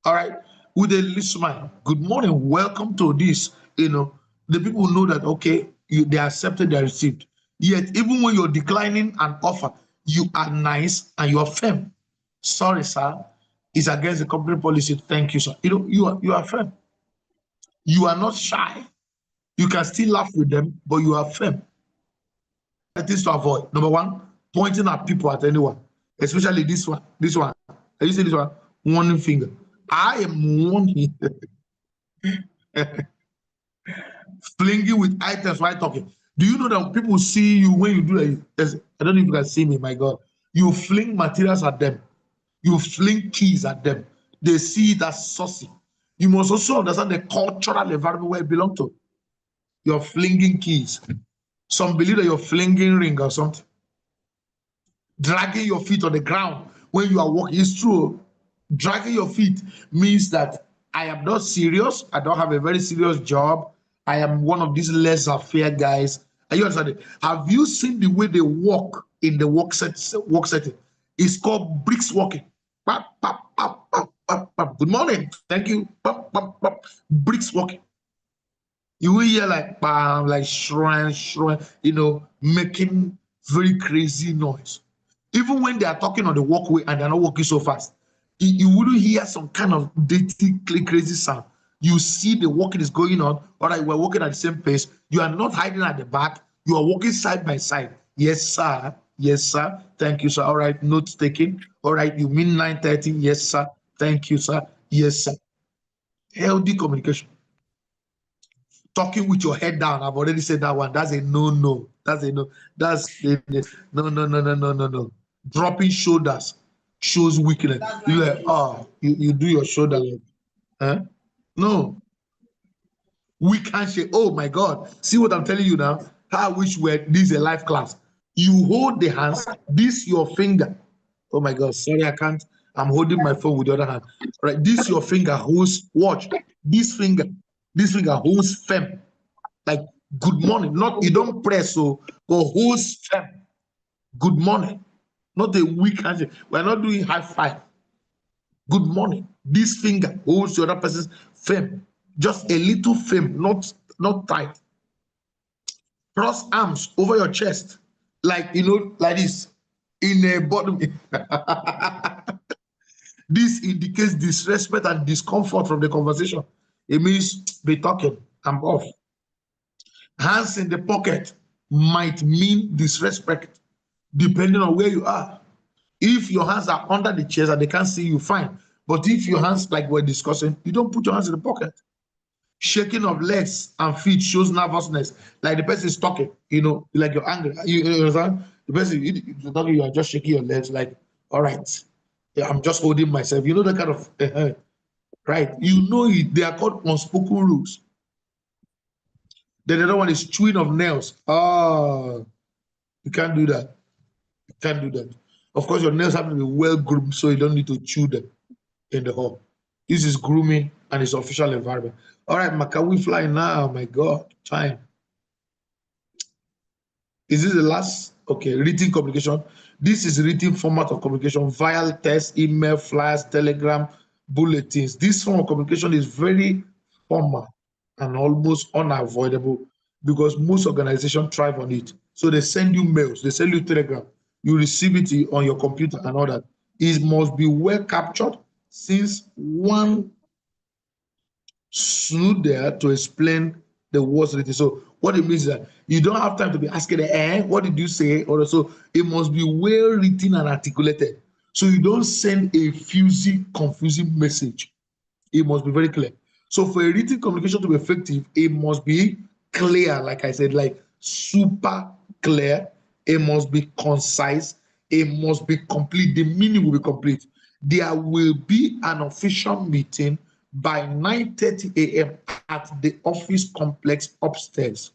B: All right, with a little smile. Good morning, welcome to this. You know, the people know that okay, they accepted, they are received. Yet, even when you're declining an offer, you are nice and you are firm. Sorry, sir, it's against the company policy. Thank you, sir. You know, you are firm. You are not shy. You can still laugh with them, but you are firm. Things to avoid. Number one, pointing at people, at anyone, especially this one. This one. Can you see this one? Warning finger. I am warning. Flinging with items while talking. Do you know that people see you when you do that? I don't know if you can see me, my God. You fling materials at them. You fling keys at them. They see it as saucy. You must also understand the cultural environment where you belong to. You're flinging keys. Some believe that you're flinging ring or something. Dragging your feet on the ground when you are walking. It's true. Dragging your feet means that I am not serious. I don't have a very serious job. I am one of these laissez-faire guys. Are you understanding? Have you seen the way they walk in the work setting? It's called bricks walking. Pop, pop, pop, pop, pop, pop. Good morning. Thank you. Pop, pop, pop. Bricks walking. You will hear like bam, like shrine, you know, making very crazy noise. Even when they are talking on the walkway and they're not walking so fast, you wouldn't hear some kind of dirty, crazy sound. You see the walking is going on. All right, we're walking at the same pace. You are not hiding at the back. You are walking side by side. Yes, sir. Yes, sir. Thank you, sir. All right, notes taken. All right, you mean 9:30? Yes, sir. Thank you, sir. Yes, sir. Healthy communication. Talking with your head down. I've already said that one. That's a no. That's a no. That's a no. Dropping shoulders shows weakness. You like, you do your shoulder like, huh? No. Weak handshake. Oh my God. See what I'm telling you now? How I wish this is a live class. You hold the hands, this your finger. Oh my God. Sorry, I can't. I'm holding my phone with the other hand. Right. This your finger holds, watch. This finger holds firm. Like good morning. Not you don't press so, but holds firm. Good morning. Not a weak handshake. We're not doing high five. Good morning. This finger holds the other person's firm. Just a little firm, not tight. Cross arms over your chest. Like, you know, like this. In a bottom. This indicates disrespect and discomfort from the conversation. It means be talking. I'm off. Hands in the pocket might mean disrespect, depending on where you are. If your hands are under the chairs and they can't see you, fine. But if your hands, like we're discussing, you don't put your hands in the pocket. Shaking of legs and feet shows nervousness. Like the person is talking, you know, like you're angry. You understand? The person you're talking, you are just shaking your legs, like, all right, yeah, I'm just holding myself. You know that kind of right? You know it. They are called unspoken rules. Then the other one is chewing of nails. You can't do that. You can't do that. Of course, your nails have to be well groomed, so you don't need to chew them in the hall. This is grooming and it's official environment. All right, Maka, we fly now. My God, time. Is this the last? Okay, written communication. This is written format of communication via text, email, flyers, telegram, bulletins. This form of communication is very formal and almost unavoidable because most organizations thrive on it. So they send you mails, they send you telegram, you receive it on your computer and all that. It must be well captured since one stood there to explain the words written. So What it means is that you don't have time to be asking, what did you say? Or so it must be well written and articulated. So you don't send a fuzzy, confusing message. It must be very clear. So for a written communication to be effective, it must be clear, like I said, like super clear. It must be concise. It must be complete. The meaning will be complete. There will be an official meeting by 9:30 a.m. at the office complex upstairs.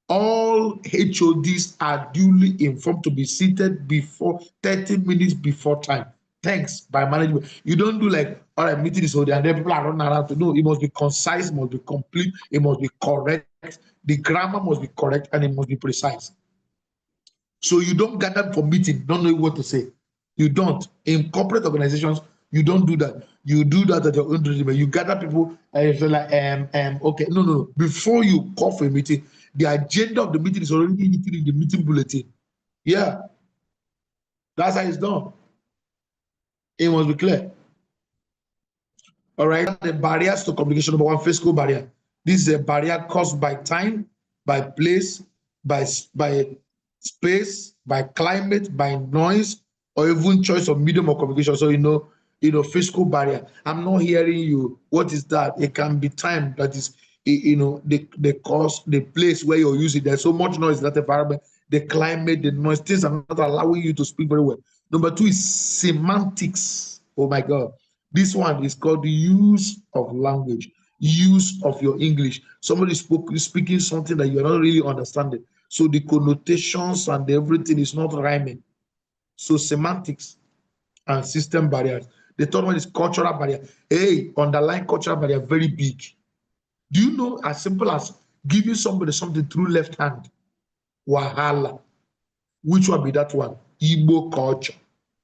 B: All HODs are duly informed to be seated before 30 minutes before time. Thanks by management. You don't do like, all right, meeting is holding, and then people are running around to know. It must be concise, it must be complete, it must be correct. The grammar must be correct and it must be precise. So you don't gather for meeting, don't know what to say. You don't. In corporate organizations, you don't do that. You do that at your own resume. You gather people and you feel like, okay, no. Before you call for a meeting, the agenda of the meeting is already written in the meeting bulletin. Yeah, that's how it's done. It must be clear. All right. The barriers to communication. Number one, physical barrier. This is a barrier caused by time, by place, by space, by climate, by noise, or even choice of medium of communication. So physical barrier. I'm not hearing you. What is that? It can be time. That is, the cause, the place where you're using. There's so much noise in that environment. The climate, the noise, things are not allowing you to speak very well. Number two is semantics. Oh my God. This one is called the use of language, use of your English. Somebody speaking something that you're not really understanding. So the connotations and everything is not rhyming. So semantics and system barriers. The third one is cultural barrier. Hey, underlying cultural barrier, very big. Do you know, as simple as giving somebody something through left hand? Wahala. Which one be that one? Igbo culture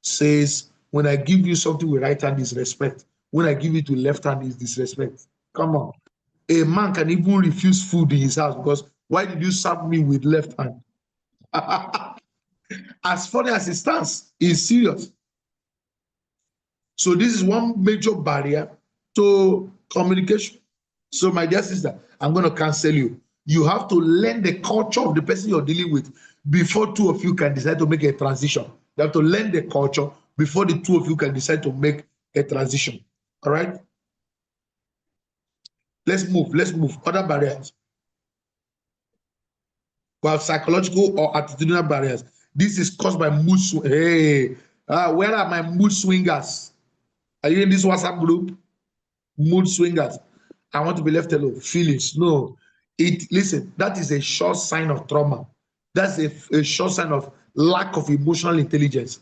B: says, when I give you something with right hand is respect. When I give it to left hand is disrespect. Come on. A man can even refuse food in his house because why did you serve me with left hand? As funny as it stands, it's serious. So this is one major barrier to communication. So my dear sister, I'm going to cancel you. You have to learn the culture of the person you're dealing with before two of you can decide to make a transition. You have to learn the culture before the two of you can decide to make a transition. All right? Let's move. Other barriers. We have psychological or attitudinal barriers. This is caused by mood swings. Hey, where are my mood swingers? Are you in this WhatsApp group? Mood swingers. I want to be left alone. Feelings. No. Listen, that is a sure sign of trauma. That's a sure sign of lack of emotional intelligence.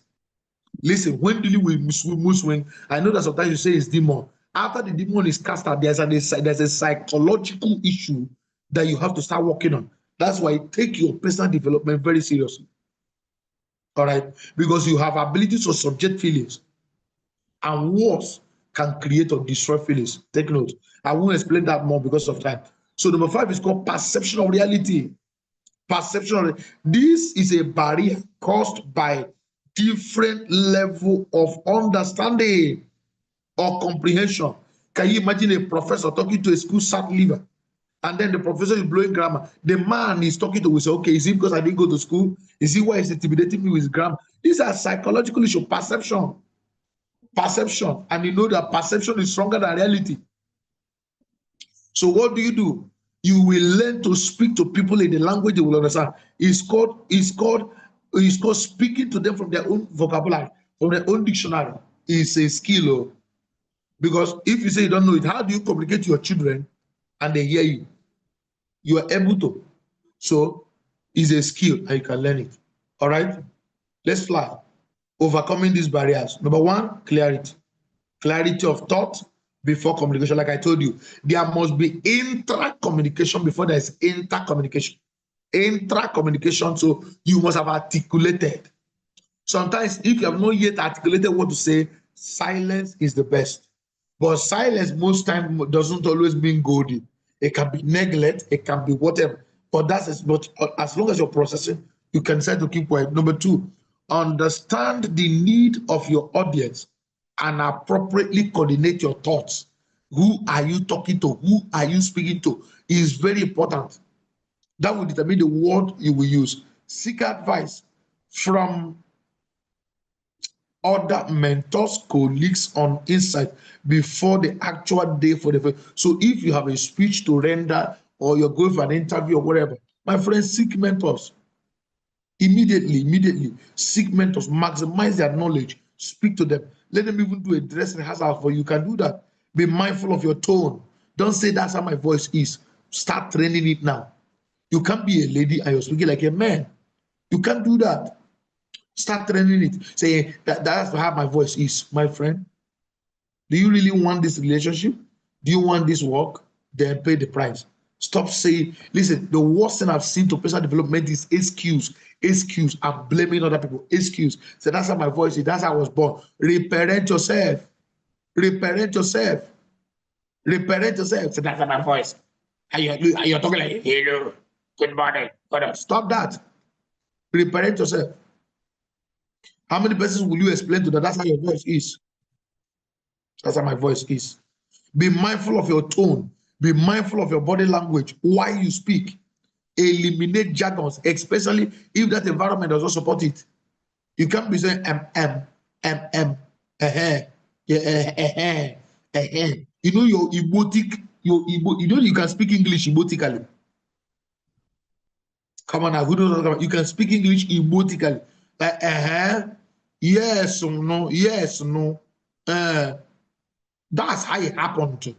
B: Listen, when dealing with mood swing, I know that sometimes you say it's demon. After the demon is cast out, there's a psychological issue that you have to start working on. That's why take your personal development very seriously. All right? Because you have ability to subject feelings. And words can create or destroy feelings. Take note. I won't explain that more because of time. So number 5 is called perception of reality. This is a barrier caused by different level of understanding or comprehension. Can you imagine a professor talking to a school sat leaver, and then the professor is blowing grammar? The man is talking to will say, okay, is it because I didn't go to school? Is it why he's intimidating me with grammar? These are psychological issues. Perception, and you know that perception is stronger than reality. So what do? You will learn to speak to people in the language they will understand. It's called speaking to them from their own vocabulary, from their own dictionary. It's a skill, because if you say you don't know it, how do you communicate to your children and they hear you? You are able to. So it's a skill and you can learn it. All right, let's fly. Overcoming these barriers. Number 1, clarity. Clarity of thought before communication. Like I told you, there must be intra-communication before there's intercommunication. Intra-communication, so you must have articulated. Sometimes if you have not yet articulated what to say, silence is the best. But silence most time doesn't always mean golden. It can be neglect, it can be whatever. But as long as you're processing, you can decide to keep quiet. Number 2, understand the need of your audience and appropriately coordinate your thoughts. Who are you talking to? Who are you speaking to? Is very important. That will determine the word you will use. Seek advice from other mentors, colleagues on insight before the actual day for the first. So if you have a speech to render or you're going for an interview or whatever, my friends, seek mentors. Immediately seek mentors, maximize their knowledge, speak to them, let them even do a dress rehearsal for you. You can do that. Be mindful of your tone. Don't say that's how my voice is. Start training it now. You can't be a lady and you're speaking like a man. You can't do that. Start training it. Say that's how my voice is, my friend. Do you really want this relationship? Do you want this work? Then pay the price. Stop saying, listen, the worst thing I've seen to personal development is excuse. I'm blaming other people. Excuse. So that's how my voice is. That's how I was born. Reparent yourself. Reparent yourself. Reparent yourself. So that's how my voice. You're talking like, hello, good morning. Stop that. Reparent yourself. How many persons will you explain to that? That's how your voice is. That's how my voice is. Be mindful of your tone. Be mindful of your body language while you speak. Eliminate jargons, especially if that environment does not support it. You can't be saying You know your emotic, you know you can speak English emotically. Come on now, who knows? You can speak English emotically. Like yes or no, yes or no. That's how it happened to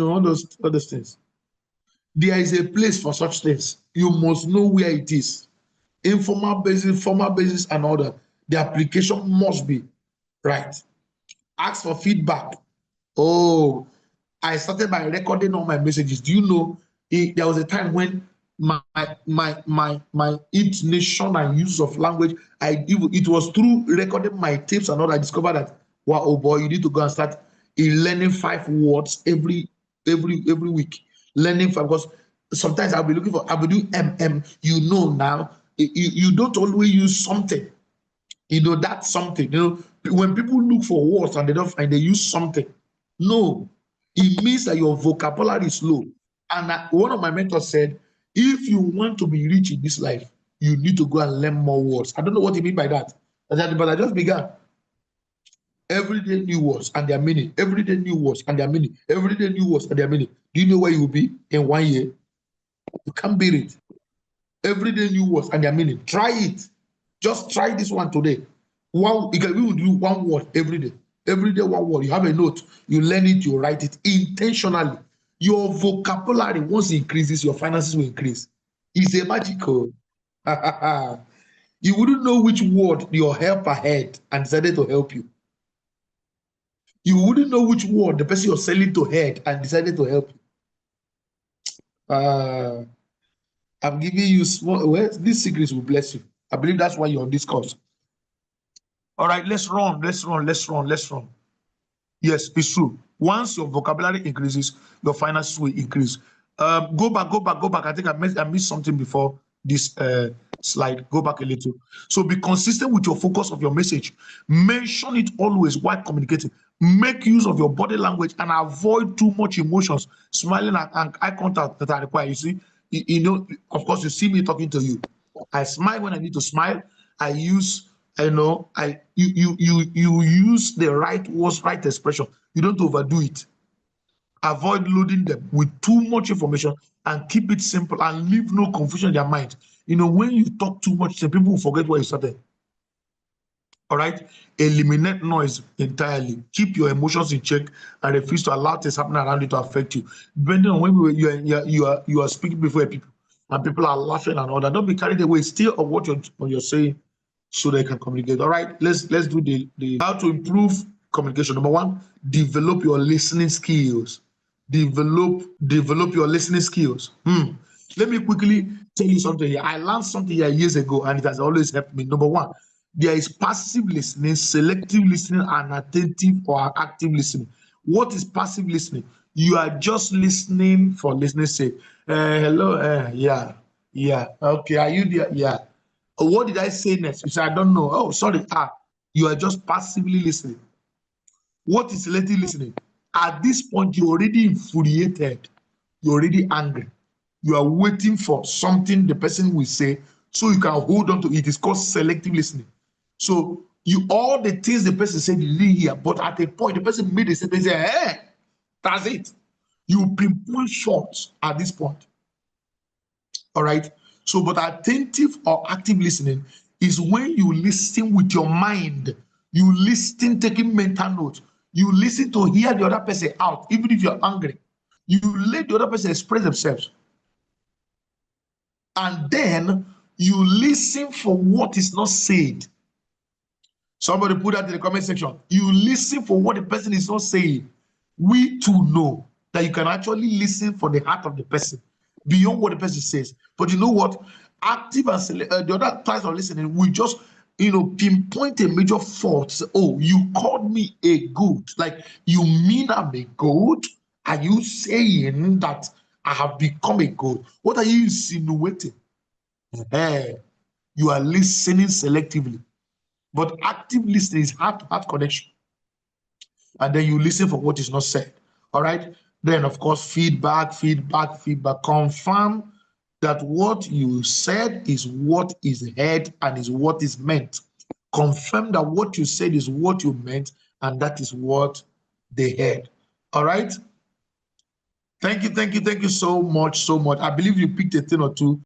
B: all those things. There is a place for such things. You must know where it is. Informal basis, formal basis, and all that. The application must be right. Ask for feedback. Oh, I started by recording all my messages. Do you know there was a time when my intonation and use of language, it was through recording my tapes and all that I discovered that, wow, oh boy, you need to go and start learning 5 words every week. Learning 5, because sometimes I'll be doing you know now. You don't always use something. That's something. When people look for words and they don't find, they use something. No, it means that your vocabulary is low. And one of my mentors said, if you want to be rich in this life, you need to go and learn more words. I don't know what he mean by that, but I just began. Everyday new words and their meaning. Everyday new words and their meaning. Everyday new words and their meaning. Do you know where you will be in 1 year? You can't beat it. Everyday new words and their meaning. Try it. Just try this one today. You can even do 1 word every day. Every day 1 word. You have a note. You learn it. You write it intentionally. Your vocabulary, once it increases, your finances will increase. It's a magical. You wouldn't know which word your helper had and decided to help you. You wouldn't know which word the person you're selling to had and decided to help you. I'm giving you small. Well, these secrets will bless you. I believe that's why you're on this course. All right, let's run. Yes, it's true. Once your vocabulary increases, your finances will increase. Go back. I think I missed something before this slide. Go back a little. So be consistent with your focus of your message. Mention it always while communicating. Make use of your body language and avoid too much emotions, smiling and eye contact that are required. You see, of course, you see me talking to you. I smile when I need to smile. I use, you use the right words, right expression. You don't overdo it. Avoid loading them with too much information and keep it simple and leave no confusion in their mind. When you talk too much, people will forget where you started. All right, eliminate noise entirely. Keep your emotions in check and refuse to allow things happening around you to affect you. Depending on when you are speaking before people and people are laughing and all that, don't be carried away. Still of what you're saying, so they can communicate. All right, let's do the how to improve communication. Number 1, develop your listening skills. Develop your listening skills. Let me quickly tell you something here. I learned something here years ago, and it has always helped me. Number 1, there is passive listening, selective listening, and attentive or active listening. What is passive listening? You are just listening for listening's sake. Hello, yeah, okay, are you there? Yeah. What did I say next? You say, I don't know. Oh, sorry. You are just passively listening. What is selective listening? At this point, you're already infuriated. You're already angry. You are waiting for something the person will say so you can hold on to it. It's called selective listening. So you all the things the person said you didn't hear, but at a point the person made a statement, say, hey, that's it. You pinpoint shots at this point. All right. So, but attentive or active listening is when you listen with your mind. You listen, taking mental notes. You listen to hear the other person out, even if you're angry. You let the other person express themselves. And then you listen for what is not said. Somebody put that in the comment section. You listen for what the person is not saying. We too know that you can actually listen for the heart of the person beyond what the person says. But you know what? Active and the other types of listening, we just pinpoint a major fault. Say, oh, you called me a goat. Like, you mean I'm a goat? Are you saying that I have become a goat? What are you insinuating? You are listening selectively. But active listening is heart-to-heart connection. And then you listen for what is not said. All right. Then, of course, feedback. Confirm that what you said is what is heard and is what is meant. Confirm that what you said is what you meant and that is what they heard. All right. Thank you so much. I believe you picked a thing or two